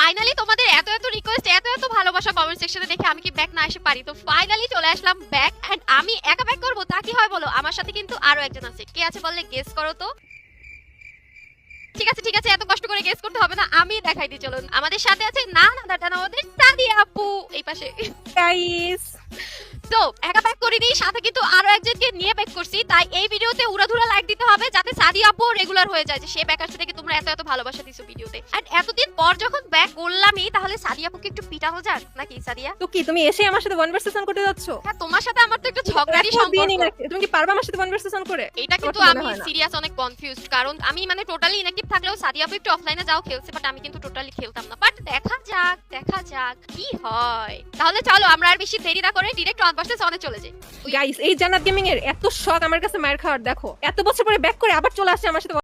Finally তোমাদের এত এত রিকোয়েস্ট, এত এত ভালোবাসা কমেন্ট সেকশনে দেখে আমি কি ব্যাক না এসে পারি? তো ফাইনালি চলে আসলাম ব্যাক। এন্ড আমি একা ব্যাক করব তা কি হয় বলো? আমার সাথে কিন্তু আরো একজন আছে। কে আছে বললে গেস করো তো। ঠিক আছে ঠিক আছে, এত কষ্ট করে গেস করতে হবে না, আমি দেখাই দিই চলুন। আমাদের সাথে আছে না না দাদা না, আমাদের সাদিয়া আপু এই পাশে। গাইস তো একা ব্যাক করিনি, সাথে কিন্তু আরো একজনকে নিয়ে ব্যাক করছি। তাই এই ভিডিওতে উড়াধুরা লাইক দিতে হবে যাতে সাদিয়া আপু রেগুলার হয়ে যায়, যে সে ব্যাক আসছে থেকে তোমরা এত এত ভালোবাসা দিছো ভিডিওতে। এন্ড এতদিন পর যখন ব্যাক করলামই, তাহলে সাদিয়া আপুকে একটু পিটানো যাক নাকি? সাদিয়া তো কি তুমি এসে আমার সাথে ওয়ান ভার্সেস ওয়ান করতে যাচ্ছ? হ্যাঁ, তোমার সাথে আমার তো একটু ঝগড়ারই সম্পর্ক। তুমি কি পারবে আমার সাথে ওয়ান ভার্সেস ওয়ান করে? এটা কিন্তু আমার তো আমি মনে হয় না। সিরিয়াস অনেক কনফিউজড, কারণ আমি মানে টোটালি ইনঅ্যাক্টিভ থাকলেও সাদিয়া আপু একটু অফলাইনে যাও খেলছে, বাট আমি কিন্তু টোটালি খেলতাম না। বাট দেখা যাক কি হয়। তাহলে চলো আমরা আর বেশি দেরি না করে ডিরেক্ট ওয়ান ভার্সেস ওয়ানে চলে যাই। গাইস এই জান্নাত গেমিং এর এত শখ আমার কাছে মায়ের খাওয়ার, দেখো এত বছর পরে ব্যাক করে আবার চলে আসছে আমার সাথে